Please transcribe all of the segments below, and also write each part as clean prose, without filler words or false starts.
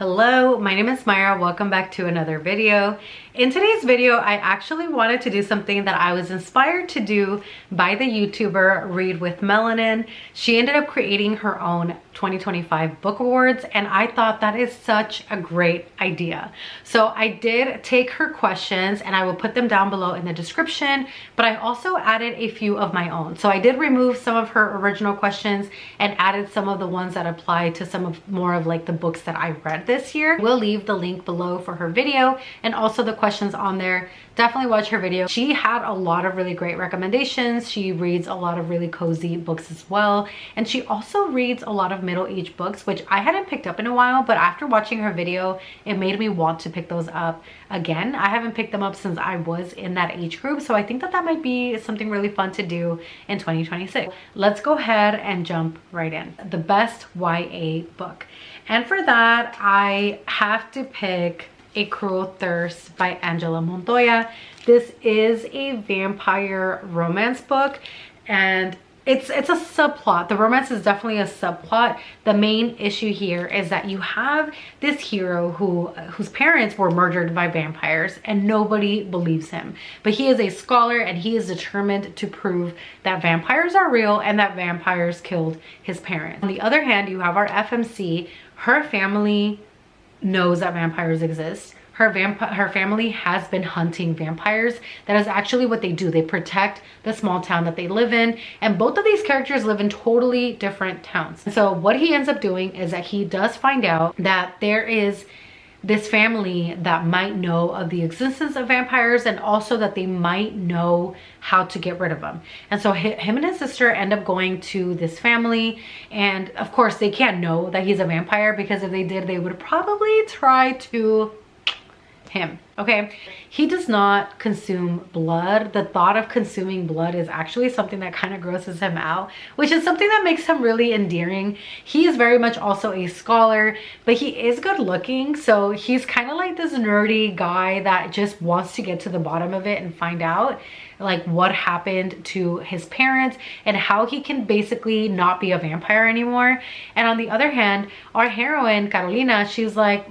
Hello, my name is Myra. Welcome back to another video. In today's video, I actually wanted to do something that I was inspired to do by the YouTuber Read with Melanin. She ended up creating her own 2025 book awards, and I thought that is such a great idea. So I did take her questions and I will put them down below in the description, but I also added a few of my own. So I did remove some of her original questions and added some of the ones that apply to some of more of like the books that I read this year. We'll leave the link below for her video and also the questions on there. Definitely watch her video. She had a lot of really great recommendations. She reads a lot of really cozy books as well. And she also reads a lot of middle-aged books, which I hadn't picked up in a while, but after watching her video, it made me want to pick those up again. I haven't picked them up since I was in that age group. So I think that that might be something really fun to do in 2026. Let's go ahead and jump right in. The best YA book. And for that, I have to pick A Cruel Thirst by Angela Montoya. This is a vampire romance book, and it's a subplot. The romance is definitely a subplot. The main issue here is that you have this hero whose parents were murdered by vampires and nobody believes him. But he is a scholar and he is determined to prove that vampires are real and that vampires killed his parents. On the other hand, you have our FMC. Her family knows that vampires exist. Her family has been hunting vampires. That is actually what they do. They protect the small town that they live in. And both of these characters live in totally different towns. So what he ends up doing is that he does find out that there is this family that might know of the existence of vampires and also that they might know how to get rid of them. And so him and his sister end up going to this family, and of course they can't know that he's a vampire, because if they did, they would probably try to him. Okay, he does not consume blood. The thought of consuming blood is actually something that kind of grosses him out, which is something that makes him really endearing. He is very much also a scholar, but he is good looking. So he's kind of like this nerdy guy that just wants to get to the bottom of it and find out like what happened to his parents and how he can basically not be a vampire anymore. And on the other hand, our heroine Carolina, she's like,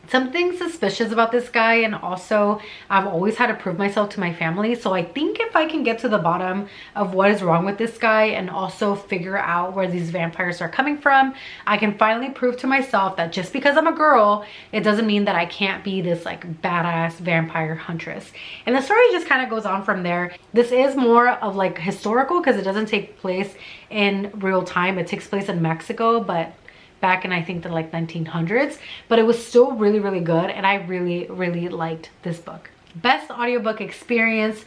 something suspicious about this guy, and also I've always had to prove myself to my family. So I think if I can get to the bottom of what is wrong with this guy and also figure out where these vampires are coming from, I can finally prove to myself that just because I'm a girl, it doesn't mean that I can't be this like badass vampire huntress. And the story just kind of goes on from there. This is more of like historical because it doesn't take place in real time. It takes place in Mexico, but back in I think the like 1900s, but it was still really, really good, and I really, really liked this book. Best audiobook experience.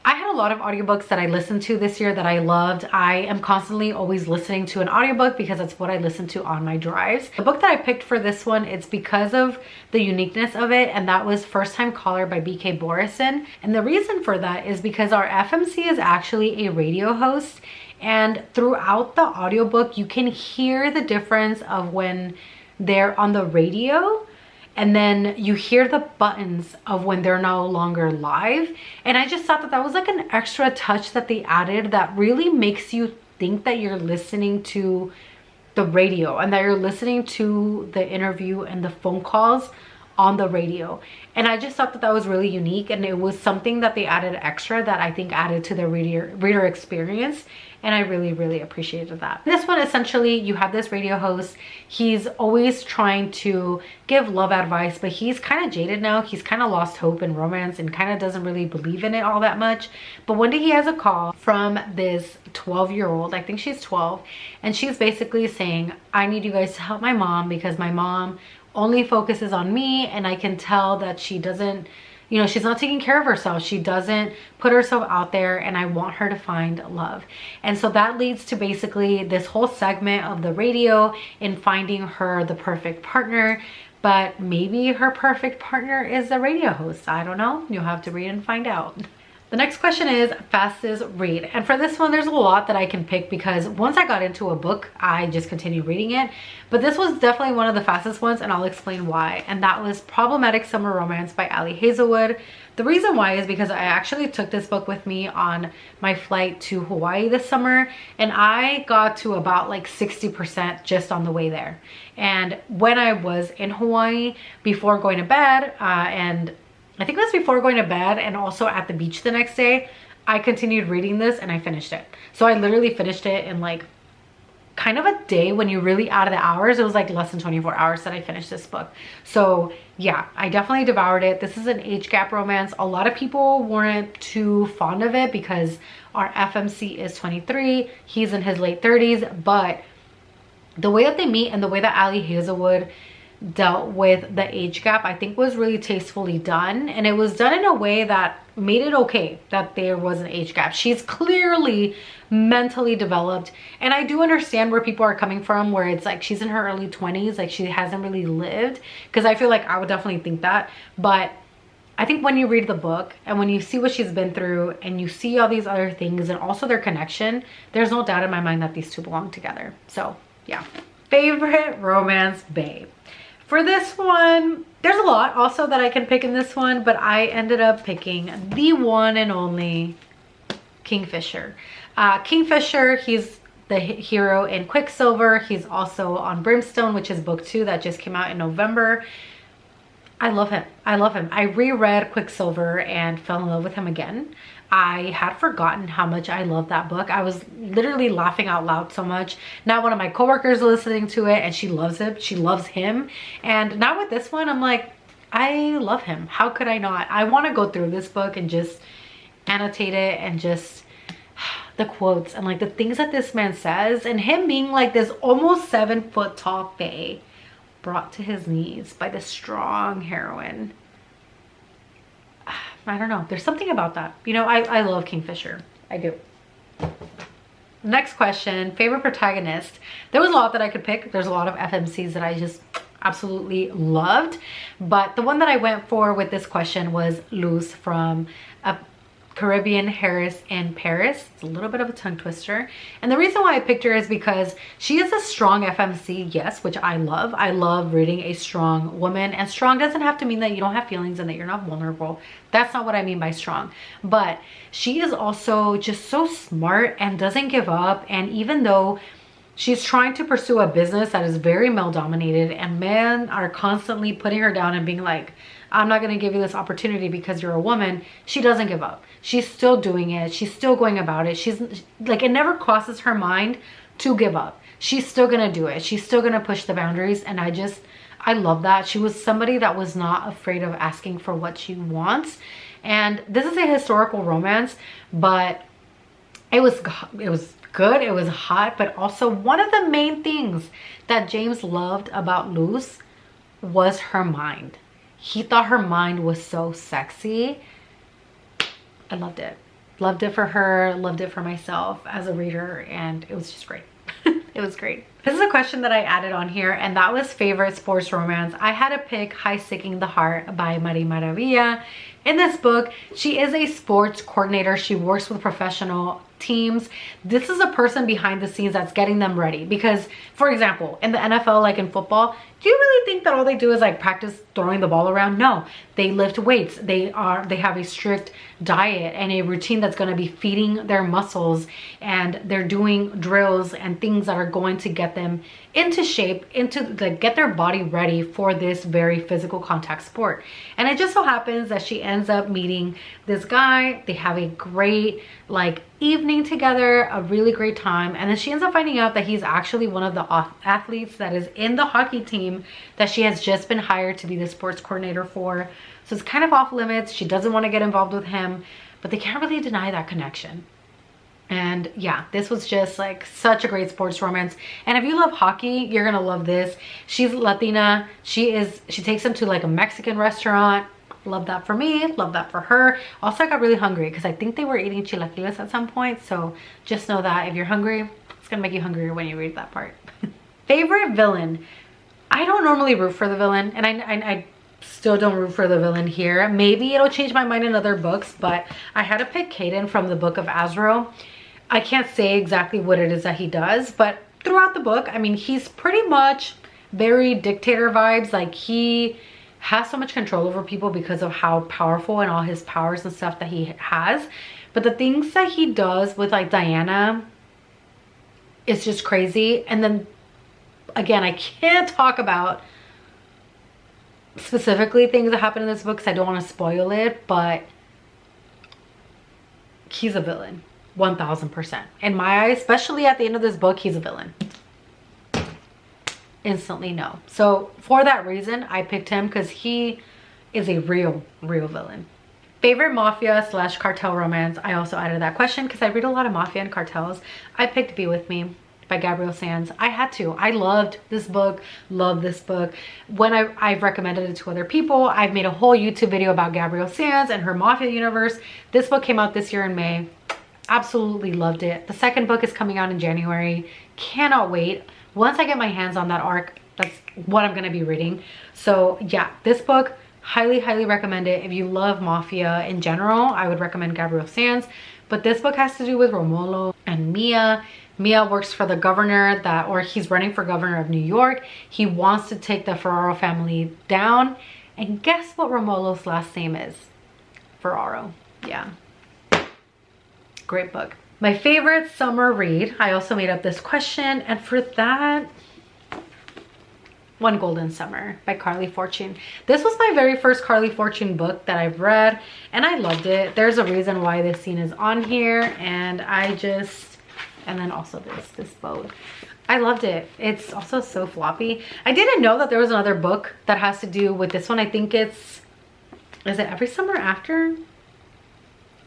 I had a lot of audiobooks that I listened to this year that I loved. I am constantly always listening to an audiobook because that's what I listen to on my drives. The book that I picked for this one, it's because of the uniqueness of it, and that was First Time Caller by B.K. Borison. And the reason for that is because our FMC is actually a radio host, and throughout the audiobook, you can hear the difference of when they're on the radio, and then you hear the buttons of when they're no longer live. And I just thought that that was like an extra touch that they added that really makes you think that you're listening to the radio and that you're listening to the interview and the phone calls on the radio. And I just thought that that was really unique, and it was something that they added extra that I think added to the reader experience, and I really, really appreciated that. This one, essentially, you have this radio host. He's always trying to give love advice, but he's kind of jaded now. He's kind of lost hope in romance and kind of doesn't really believe in it all that much. But one day he has a call from this 12-year-old, I think she's 12, and she's basically saying, I need you guys to help my mom because my mom only focuses on me, and I can tell that she doesn't, you know, she's not taking care of herself. She doesn't put herself out there, and I want her to find love. And so that leads to basically this whole segment of the radio in finding her the perfect partner. But maybe her perfect partner is a radio host. I don't know. You'll have to read and find out. The next question is fastest read. And for this one, there's a lot that I can pick because once I got into a book, I just continued reading it. But this was definitely one of the fastest ones, and I'll explain why. And that was Problematic Summer Romance by Ali Hazelwood. The reason why is because I actually took this book with me on my flight to Hawaii this summer, and I got to about like 60% just on the way there. And when I was in Hawaii before going to bed, and I think it was before going to bed and also at the beach the next day, I continued reading this and I finished it. So I literally finished it in like kind of a day. When you really add the hours, it was like less than 24 hours that I finished this book. So yeah, I definitely devoured it. This is an age gap romance. A lot of people weren't too fond of it because our FMC is 23, he's in his late 30s, but the way that they meet and the way that Ali Hazelwood dealt with the age gap, I think was really tastefully done, and it was done in a way that made it okay that there was an age gap. She's clearly mentally developed, and I do understand where people are coming from, where it's like she's in her early 20s, like she hasn't really lived, because I feel like I would definitely think that. But I think when you read the book and when you see what she's been through and you see all these other things and also their connection, there's no doubt in my mind that these two belong together. So yeah. Favorite Romance Bae. For this one, there's a lot also that I can pick in this one, but I ended up picking the one and only Kingfisher. Kingfisher, he's the hero in Quicksilver. He's also on Brimstone, which is book 2 that just came out in November. I love him. I love him. I reread Quicksilver and fell in love with him again. I had forgotten how much I love that book. I was literally laughing out loud so much. Now one of my coworkers listening to it and she loves it. She loves him. And now with this one, I'm like, I love him. How could I not? I want to go through this book and just annotate it and just the quotes and like the things that this man says, and him being like this almost 7-foot tall fae brought to his knees by this strong heroine. I don't know. There's something about that. You know, I love Kingfisher. I do. Next question, favorite protagonist. There was a lot that I could pick. There's a lot of FMCs that I just absolutely loved. But the one that I went for with this question was Luz from Caribbean Harris in Paris. It's a little bit of a tongue twister. And the reason why I picked her is because she is a strong FMC, yes, which I love. I love reading a strong woman, and strong doesn't have to mean that you don't have feelings and that you're not vulnerable. That's not what I mean by strong. But she is also just so smart and doesn't give up. And even though she's trying to pursue a business that is very male dominated and men are constantly putting her down and being like, I'm not going to give you this opportunity because you're a woman, she doesn't give up. She's still doing it. She's still going about it. She's like, it never crosses her mind to give up. She's still going to do it. She's still going to push the boundaries. And I love that. She was somebody that was not afraid of asking for what she wants. And this is a historical romance, but it was good. It was hot. But also one of the main things that James loved about Luz was her mind. He thought her mind was so sexy. I loved it. Loved it for her, loved it for myself as a reader, and it was just great. It was great. This is a question that I added on here, and that was favorite sports romance. I had to pick High Sticking the Heart by Mari Maravilla. In this book, she is a sports coordinator. She works with professional teams. This is a person behind the scenes that's getting them ready. Because, for example, in the NFL, like in football, do you really think that all they do is like practice throwing the ball around? No, they lift weights. They have a strict diet and a routine that's going to be feeding their muscles, and they're doing drills and things that are going to get them into shape, get their body ready for this very physical contact sport. And it just so happens that she ends up meeting this guy. They have a great like evening together, a really great time, and then she ends up finding out that he's actually one of the athletes that is in the hockey team that she has just been hired to be the sports coordinator for. So it's kind of off limits. She doesn't want to get involved with him, but they can't really deny that connection. And yeah, this was just like such a great sports romance. And if you love hockey, you're gonna love this. She's Latina. She takes them to like a Mexican restaurant. Love that for me, love that for her. Also, I got really hungry because I think they were eating chilaquiles at some point. So just know that if you're hungry, it's gonna make you hungrier when you read that part. Favorite villain. I don't normally root for the villain, and I still don't root for the villain here. Maybe it'll change my mind in other books, but I had to pick Caden from the Book of Azrael. I can't say exactly what it is that he does, but throughout the book, I mean, he's pretty much very dictator vibes. Like, he has so much control over people because of how powerful and all his powers and stuff that he has. But the things that he does with like Diana, it's just crazy. And then again, I can't talk about specifically things that happen in this book because I don't want to spoil it, but he's a villain. 1000%. In my eyes, especially at the end of this book, he's a villain. Instantly no. So for that reason, I picked him because he is a real villain. Favorite mafia / cartel romance. I also added that question because I read a lot of mafia and cartels. I picked Be With Me by Gabrielle Sands. I had to. I loved this book. Love this book. When I've recommended it to other people, I've made a whole YouTube video about Gabrielle Sands and her mafia universe. This book came out this year in May. Absolutely loved it. The second book is coming out in January. Cannot wait. Once I get my hands on that arc, that's what I'm going to be reading. So yeah, this book, highly recommend it. If you love mafia in general, I would recommend Gabrielle Sands. But this book has to do with Romolo and Mia. Mia works for the governor or he's running for governor of New York. He wants to take the Ferraro family down. And guess what Romolo's last name is? Ferraro. Yeah. Great book. My favorite summer read. I also made up this question, and for that, One Golden Summer by Carly Fortune. This was my very first Carly Fortune book that I've read, and I loved it. There's a reason why this scene is on here, and and then also this boat. I loved it. It's also so floppy. I didn't know that there was another book that has to do with this one. I think is it Every Summer After?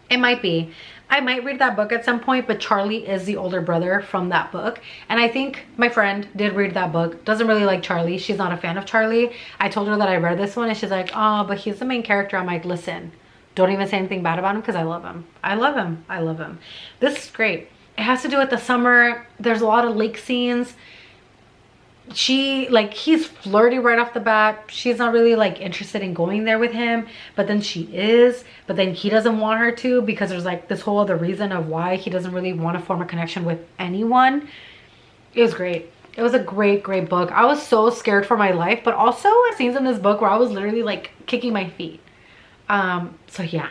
It might be. I might read that book at some point, but Charlie is the older brother from that book. And I think my friend did read that book. Doesn't really like Charlie. She's not a fan of Charlie. I told her that I read this one and she's like, oh, but he's the main character. I'm like, listen, don't even say anything bad about him because I love him. I love him. I love him. This is great. It has to do with the summer. There's a lot of lake scenes. He's flirty right off the bat. She's not really like interested in going there with him, but then she is, but then he doesn't want her to because there's like this whole other reason of why he doesn't really want to form a connection with anyone. It was great. It was a great book. I was so scared for my life, but also scenes in this book where I was literally like kicking my feet. So yeah,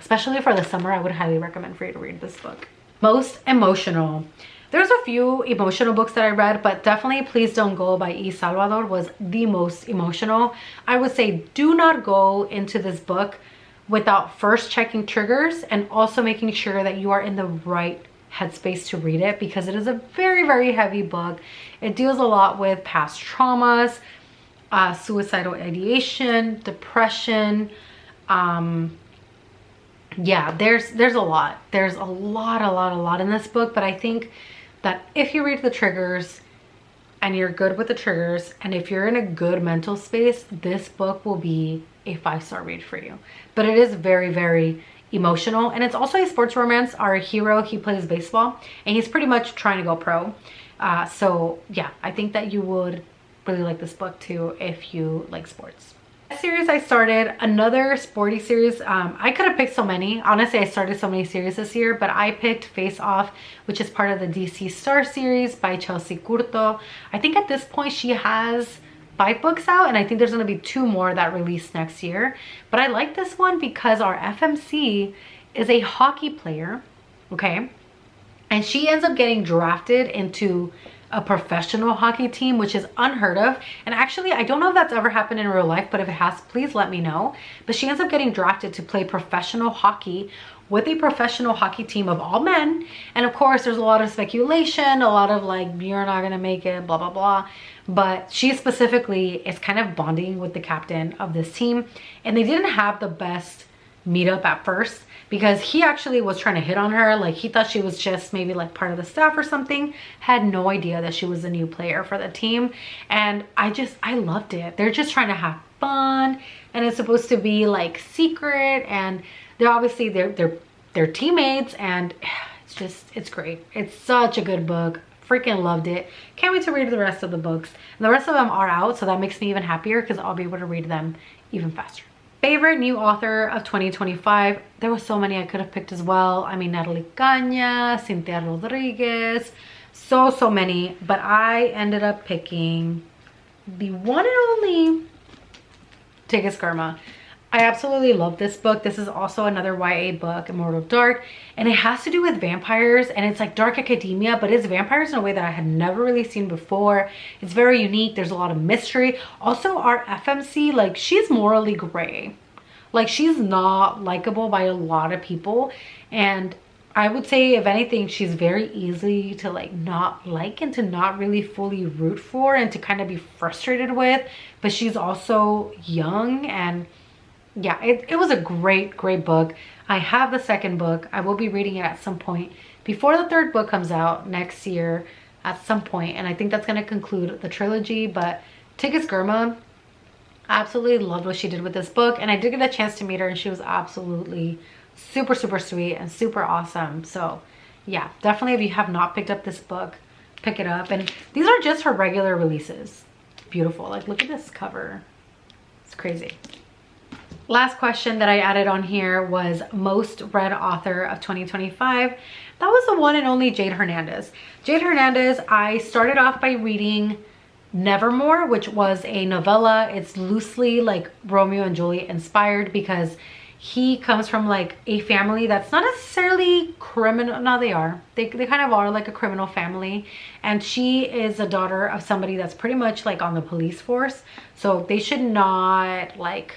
especially for the summer, I would highly recommend for you to read this book. Most emotional. There's a few emotional books that I read, but definitely Please Don't Go by E. Salvador was the most emotional. I would say do not go into this book without first checking triggers and also making sure that you are in the right headspace to read it because it is a very heavy book. It deals a lot with past traumas, suicidal ideation, depression. Yeah, there's a lot. There's a lot in this book, but I think that if you read the triggers and you're good with the triggers and if you're in a good mental space, this book will be a 5-star read for you. But it is very emotional, and it's also a sports romance. Our hero, he plays baseball and he's pretty much trying to go pro. So yeah, I think that you would really like this book too if you like sports. Series I started, another sporty series. I could have picked so many. Honestly, I started so many series this year, but I picked Face Off, which is part of the DC Star series by Chelsea Curto. I think at this point she has 5 books out, and I think there's going to be 2 more that release next year. But I like this one because our FMC is a hockey player, okay? And she ends up getting drafted into a professional hockey team, which is unheard of. And actually, I don't know if that's ever happened in real life, but if it has, please let me know. But she ends up getting drafted to play professional hockey with a professional hockey team of all men. And of course, there's a lot of speculation, a lot of like, you're not gonna make it, blah, blah, blah. But she specifically is kind of bonding with the captain of this team. And they didn't have the best meetup at first because he actually was trying to hit on her. Like, he thought she was just maybe like part of the staff or something. Had no idea that she was a new player for the team. And I loved it. They're just trying to have fun, and it's supposed to be like secret, and they're obviously they're teammates, and it's great. It's such a good book. freaking loved it. Can't wait to read the rest of the books. And the rest of them are out, so that makes me even happier because I'll be able to read them even faster. Favorite new author of 2025. There were so many I could have picked as well. I mean, Natalie Caña, Cynthia Rodriguez, so many. But I ended up picking the one and only Tigis Karma. I absolutely love this book. This is also another YA book, Immortal Dark, and it has to do with vampires, and it's like dark academia, but it's vampires in a way that I had never really seen before. It's very unique. There's a lot of mystery. Also, our FMC, like, she's morally gray. Like, she's not likable by a lot of people, and I would say, if anything, she's very easy to like not like and to not really fully root for and to kind of be frustrated with, but she's also young. And yeah, it was a great book. I have the second book. I will be reading it at some point before the third book comes out next year at some point, and I think that's going to conclude the trilogy. But Tigis Karma, absolutely loved what she did with this book, and I did get a chance to meet her, and she was absolutely super sweet and super awesome. So yeah, definitely, if you have not picked up this book, pick it up. And these are just her regular releases. Beautiful. Like, look at this cover. It's crazy. Last question that I added on here was most read author of 2025. That was the one and only Jade Hernandez. Jade Hernandez, I started off by reading Nevermore, which was a novella. It's loosely like Romeo and Juliet inspired because he comes from like a family that's not necessarily criminal. No, they are. They kind of are like a criminal family. And she is a daughter of somebody that's pretty much like on the police force. So they should not like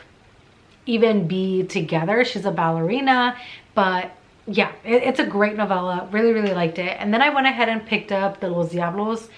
even be together. She's a ballerina. But yeah, it's a great novella. Really liked it. And then I went ahead and picked up the Los Diablos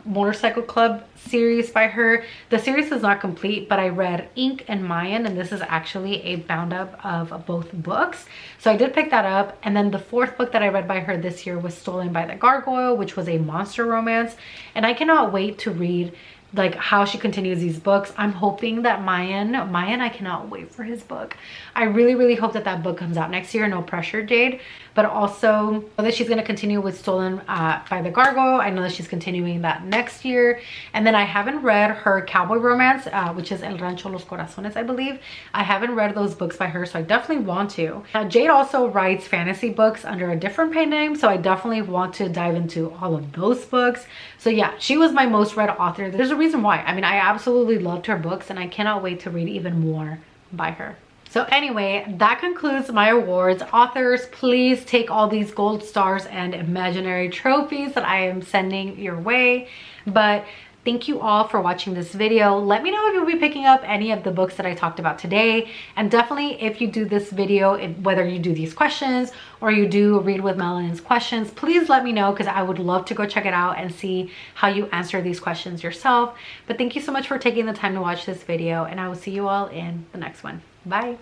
Motorcycle Club series by her. The series is not complete, but I read Ink and Mayan, and this is actually a bound up of both books. So I did pick that up. And then the fourth book that I read by her this year was Stolen by the Gargoyle, which was a monster romance. And I cannot wait to read like how she continues these books. I'm hoping that Mayan, I cannot wait for his book. I really hope that that book comes out next year. No pressure, Jade. But also know that she's going to continue with Stolen by the Gargoyle. I know that she's continuing that next year. And then I haven't read her cowboy romance, which is El Rancho Los Corazones, I believe. I haven't read those books by her, so I definitely want to. Jade also writes fantasy books under a different pen name, so I definitely want to dive into all of those books. So yeah, she was my most read author. There's a reason why. I mean, I absolutely loved her books, and I cannot wait to read even more by her. So anyway, that concludes my awards. Authors, please take all these gold stars and imaginary trophies that I am sending your way. But thank you all for watching this video. Let me know if you'll be picking up any of the books that I talked about today. And definitely, if you do this video, whether you do these questions or you do Read with Melanin's questions, please let me know, because I would love to go check it out and see how you answer these questions yourself. But thank you so much for taking the time to watch this video, and I will see you all in the next one. Bye.